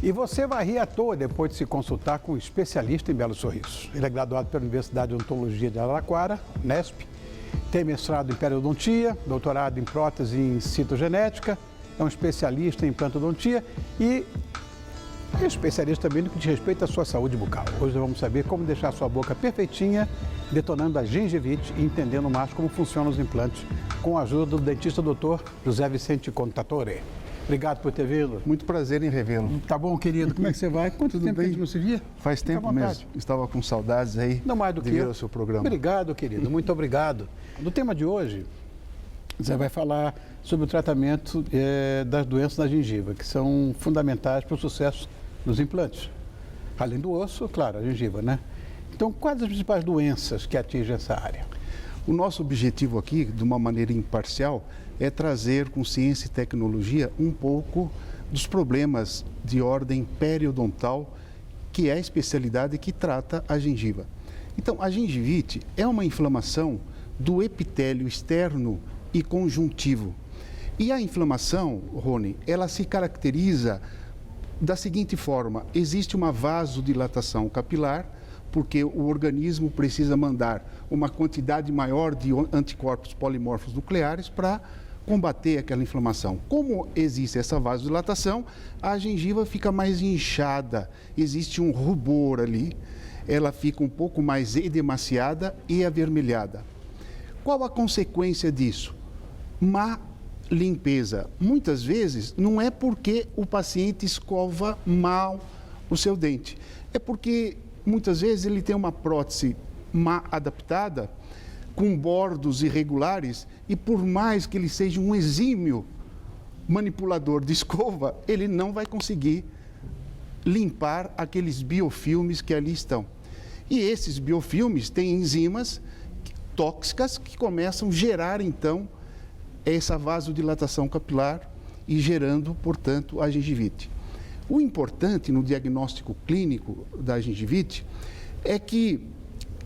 E você vai rir à toa depois de se consultar com um especialista em belos sorrisos. Ele é graduado pela Universidade de Odontologia de Araraquara, Unesp, tem mestrado em periodontia, doutorado em prótese e citogenética, é um especialista em implantodontia e é especialista também no que diz respeito à sua saúde bucal. Hoje nós vamos saber como deixar a sua boca perfeitinha, detonando a gengivite e entendendo mais como funcionam os implantes, com a ajuda do dentista Dr. José Vicente Contatore. Obrigado por ter vindo. Muito prazer em revê-lo. Tá bom, querido? Como é que você vai? Quanto Tudo tempo bem? que a gente não se via? Faz tempo mesmo. Estava com saudades aí Não mais do de que vir eu. ao seu programa. Obrigado, querido. Muito obrigado. No tema de hoje, você vai falar sobre o tratamento das doenças da gengiva, que são fundamentais para o sucesso dos implantes. Além do osso, claro, a gengiva, né? Então, quais as principais doenças que atingem essa área? O nosso objetivo aqui, de uma maneira imparcial, é trazer com ciência e tecnologia um pouco dos problemas de ordem periodontal, que é a especialidade que trata a gengiva. Então, a gengivite é uma inflamação do epitélio externo e conjuntivo. E a inflamação, Rony, ela se caracteriza da seguinte forma: existe uma vasodilatação capilar, porque o organismo precisa mandar uma quantidade maior de anticorpos polimorfos nucleares para combater aquela inflamação. Como existe essa vasodilatação, a gengiva fica mais inchada, existe um rubor ali, ela fica um pouco mais edemaciada e avermelhada. Qual a consequência disso? Má limpeza. Muitas vezes não é porque o paciente escova mal o seu dente, é porque muitas vezes ele tem uma prótese má adaptada, com bordos irregulares, e por mais que ele seja um exímio manipulador de escova, ele não vai conseguir limpar aqueles biofilmes que ali estão. E esses biofilmes têm enzimas tóxicas que começam a gerar, então, essa vasodilatação capilar e gerando, portanto, a gengivite. O importante no diagnóstico clínico da gengivite é que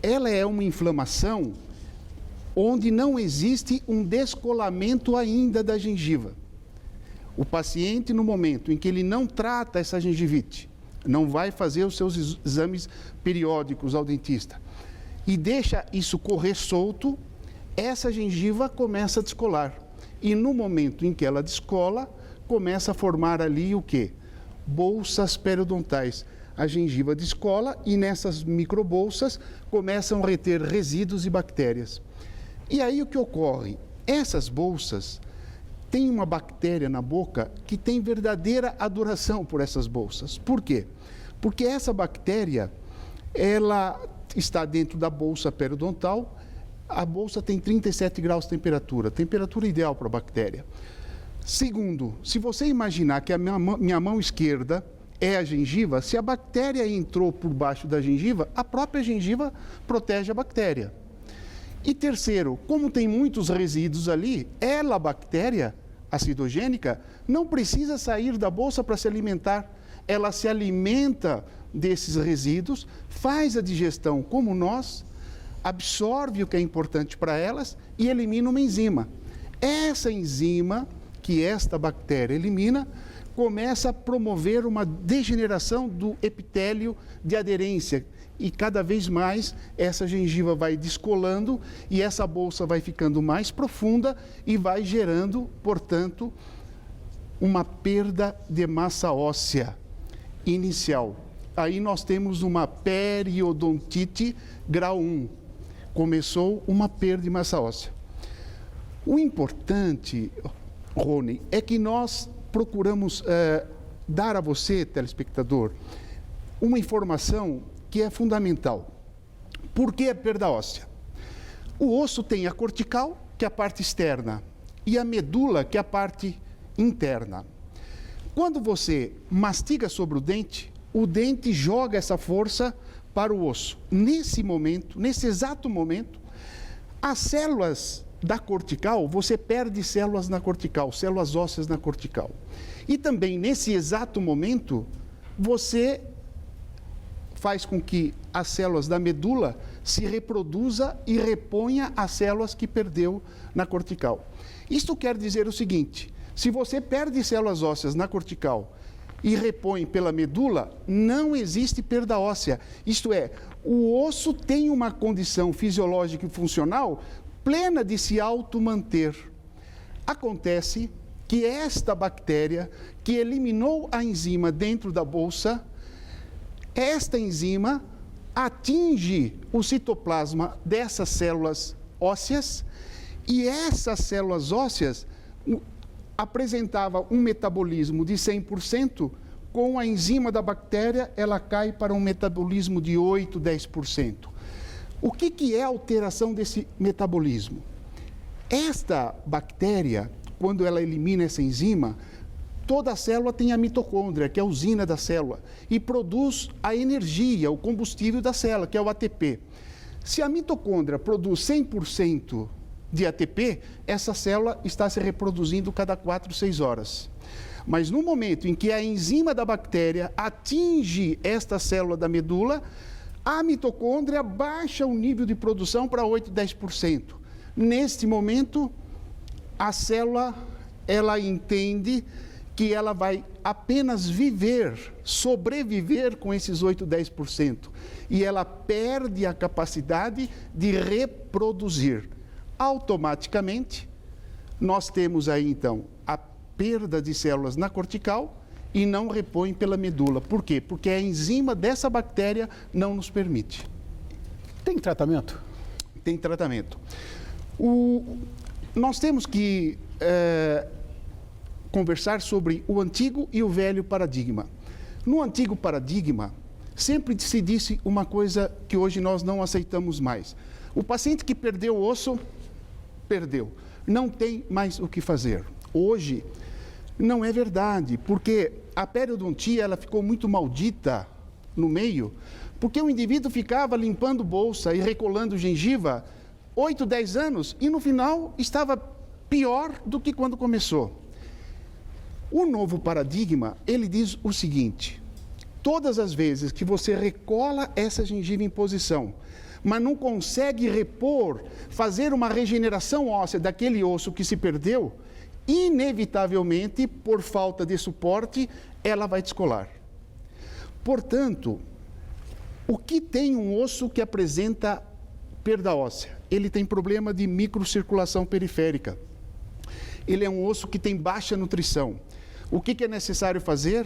ela é uma inflamação onde não existe um descolamento ainda da gengiva. O paciente, no momento em que ele não trata essa gengivite, não vai fazer os seus exames periódicos ao dentista e deixa isso correr solto, essa gengiva começa a descolar. E no momento em que ela descola, começa a formar ali o quê? Bolsas periodontais. A gengiva descola e nessas microbolsas começam a reter resíduos e bactérias. E aí o que ocorre? Essas bolsas têm uma bactéria na boca que tem verdadeira adoração por essas bolsas. Por quê? Porque essa bactéria, ela está dentro da bolsa periodontal. A bolsa tem 37 graus de temperatura ideal para a bactéria. Segundo, se você imaginar que a minha mão esquerda é a gengiva, se a bactéria entrou por baixo da gengiva, a própria gengiva protege a bactéria. E terceiro, como tem muitos resíduos ali, a bactéria acidogênica não precisa sair da bolsa para se alimentar. Ela se alimenta desses resíduos, faz a digestão como nós, absorve o que é importante para elas e elimina uma enzima. Essa enzima que esta bactéria elimina começa a promover uma degeneração do epitélio de aderência e cada vez mais essa gengiva vai descolando e essa bolsa vai ficando mais profunda e vai gerando, portanto, uma perda de massa óssea inicial. Aí nós temos uma periodontite grau 1. Começou uma perda de massa óssea. O importante, Rony, é que nós procuramos dar a você, telespectador, uma informação que é fundamental. Por que a perda óssea? O osso tem a cortical, que é a parte externa, e a medula, que é a parte interna. Quando você mastiga sobre o dente joga essa força para o osso. Nesse momento, nesse exato momento, as células da cortical, você perde células na cortical, células ósseas na cortical. E também, nesse exato momento, você faz com que as células da medula se reproduza e reponha as células que perdeu na cortical. Isto quer dizer o seguinte: se você perde células ósseas na cortical e repõe pela medula, não existe perda óssea. Isto é, o osso tem uma condição fisiológica e funcional plena de se automanter. Acontece que esta bactéria que eliminou a enzima dentro da bolsa, esta enzima atinge o citoplasma dessas células ósseas e essas células ósseas apresentavam um metabolismo de 100%, com a enzima da bactéria ela cai para um metabolismo de 8, 10%. O que é a alteração desse metabolismo? Esta bactéria, quando ela elimina essa enzima, toda a célula tem a mitocôndria, que é a usina da célula, e produz a energia, o combustível da célula, que é o ATP. Se a mitocôndria produz 100% de ATP, essa célula está se reproduzindo cada 4, 6 horas. Mas no momento em que a enzima da bactéria atinge esta célula da medula, a mitocôndria baixa o nível de produção para 8, 10%. Neste momento, a célula, ela entende que ela vai apenas sobreviver com esses 8, 10%. E ela perde a capacidade de reproduzir. Automaticamente, nós temos aí, então, a perda de células na cortical e não repõe pela medula. Por quê? Porque a enzima dessa bactéria não nos permite. Tem tratamento? Tem tratamento. Nós temos que conversar sobre o antigo e o velho paradigma. No antigo paradigma, sempre se disse uma coisa que hoje nós não aceitamos mais. O paciente que perdeu o osso, perdeu. Não tem mais o que fazer. Hoje, não é verdade, porque a periodontia ela ficou muito maldita no meio, porque o indivíduo ficava limpando bolsa e recolando gengiva 8, 10 anos e no final estava pior do que quando começou. O novo paradigma, ele diz o seguinte: todas as vezes que você recola essa gengiva em posição, mas não consegue repor, fazer uma regeneração óssea daquele osso que se perdeu, inevitavelmente, por falta de suporte, ela vai descolar. Portanto, o que tem um osso que apresenta perda óssea? Ele tem problema de microcirculação periférica. Ele é um osso que tem baixa nutrição. O que é necessário fazer?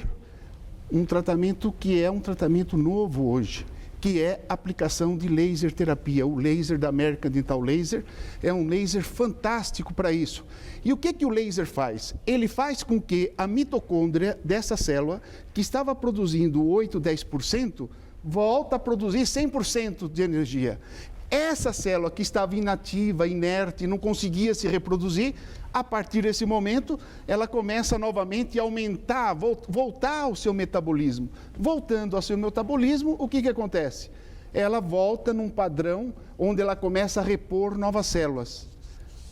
Um tratamento que é um tratamento novo hoje, que é a aplicação de laser terapia. O laser da American Dental Laser é um laser fantástico para isso. E o que o laser faz? Ele faz com que a mitocôndria dessa célula, que estava produzindo 8, 10%, volta a produzir 100% de energia. Essa célula que estava inativa, inerte, não conseguia se reproduzir, a partir desse momento, ela começa novamente a aumentar, voltar ao seu metabolismo. Voltando ao seu metabolismo, o que acontece? Ela volta num padrão onde ela começa a repor novas células.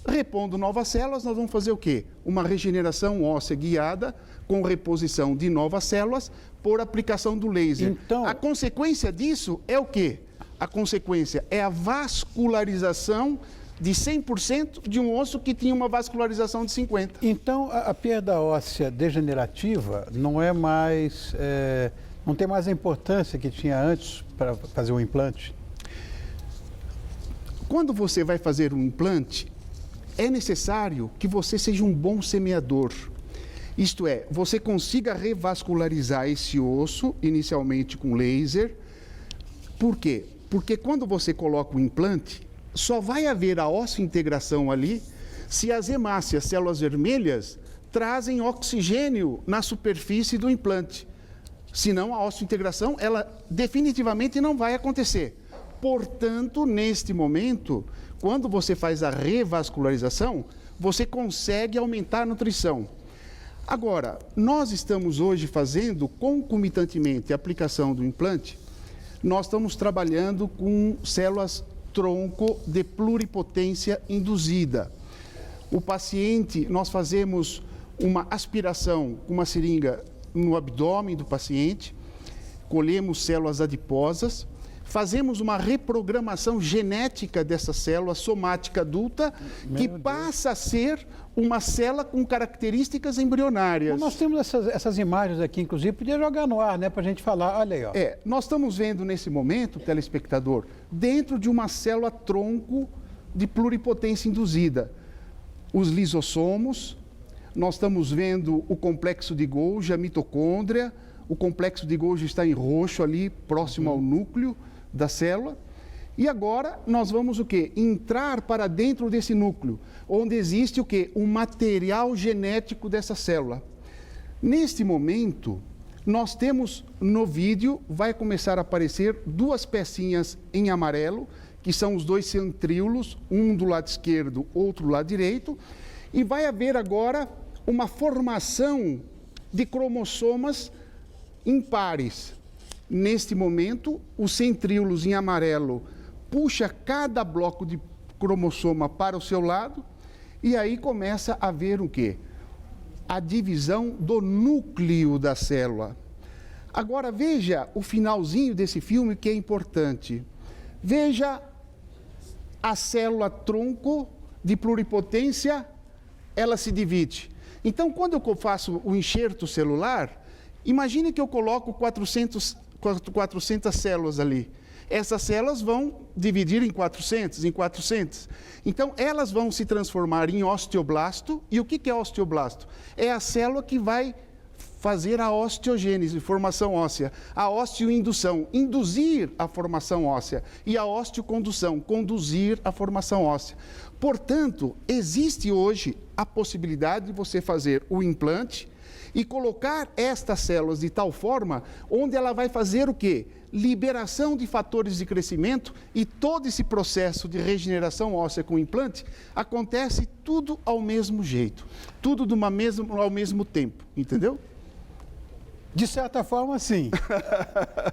Repondo novas células, nós vamos fazer o quê? Uma regeneração óssea guiada com reposição de novas células por aplicação do laser. Então, a consequência disso é o quê? A consequência é a vascularização de 100% de um osso que tinha uma vascularização de 50%. Então, a perda óssea degenerativa não é mais, não tem mais a importância que tinha antes para fazer um implante? Quando você vai fazer um implante, é necessário que você seja um bom semeador. Isto é, você consiga revascularizar esse osso, inicialmente com laser. Por quê? Porque quando você coloca o implante, só vai haver a osseointegração ali se as hemácias, células vermelhas, trazem oxigênio na superfície do implante. Senão, a osseointegração, ela definitivamente não vai acontecer. Portanto, neste momento, quando você faz a revascularização, você consegue aumentar a nutrição. Agora, nós estamos hoje fazendo, concomitantemente, a aplicação do implante, nós estamos trabalhando com células tronco de pluripotência induzida. O paciente, nós fazemos uma aspiração com uma seringa no abdômen do paciente, colhemos células adiposas, fazemos uma reprogramação genética dessa célula somática adulta, que passa a ser uma célula com características embrionárias. Bom, nós temos essas imagens aqui, inclusive, podia jogar no ar, né, para a gente falar, olha aí, ó. Nós estamos vendo nesse momento, telespectador, dentro de uma célula tronco de pluripotência induzida, os lisossomos, nós estamos vendo o complexo de Golgi, a mitocôndria, o complexo de Golgi está em roxo ali, próximo ao núcleo da célula. E agora nós vamos o quê? Entrar para dentro desse núcleo, onde existe o quê? O material genético dessa célula. Neste momento, nós temos no vídeo, vai começar a aparecer duas pecinhas em amarelo, que são os dois centríolos, um do lado esquerdo, outro do lado direito, e vai haver agora uma formação de cromossomas impares. Neste momento, os centríolos em amarelo puxa cada bloco de cromossoma para o seu lado e aí começa a haver o quê? A divisão do núcleo da célula. Agora veja o finalzinho desse filme que é importante. Veja a célula tronco de pluripotência, ela se divide. Então, quando eu faço o enxerto celular, imagine que eu coloco 400 células ali. Essas células vão dividir em 400. Então, elas vão se transformar em osteoblasto. E o que é osteoblasto? É a célula que vai fazer a osteogênese, formação óssea. A osteoindução, induzir a formação óssea. E a osteocondução, conduzir a formação óssea. Portanto, existe hoje a possibilidade de você fazer o implante e colocar estas células de tal forma onde ela vai fazer o quê? Liberação de fatores de crescimento e todo esse processo de regeneração óssea com o implante acontece tudo ao mesmo jeito, tudo ao mesmo tempo, entendeu? De certa forma, sim.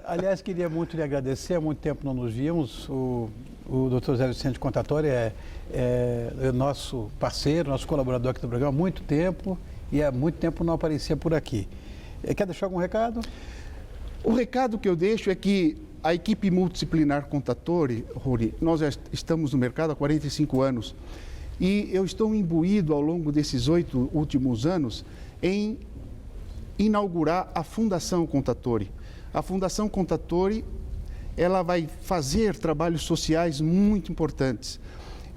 Aliás, queria muito lhe agradecer, há muito tempo não nos víamos. O Dr. Zé Vicente Contatori é nosso parceiro, nosso colaborador aqui do programa há muito tempo e há muito tempo não aparecia por aqui. Quer deixar algum recado? O recado que eu deixo é que a equipe multidisciplinar Contatori, Rory, nós já estamos no mercado há 45 anos e eu estou imbuído ao longo desses 8 últimos anos em inaugurar a Fundação Contatori. A Fundação Contatori, ela vai fazer trabalhos sociais muito importantes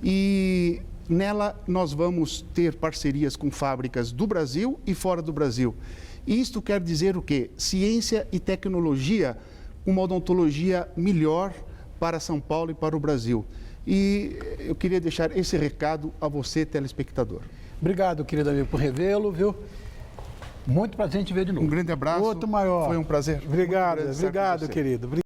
e nela nós vamos ter parcerias com fábricas do Brasil e fora do Brasil. Isto quer dizer o quê? Ciência e tecnologia, uma odontologia melhor para São Paulo e para o Brasil. E eu queria deixar esse recado a você, telespectador. Obrigado, querido amigo, por revê-lo, viu? Muito prazer em te ver de novo. Um grande abraço. Outro maior. Foi um prazer. Obrigado, querido.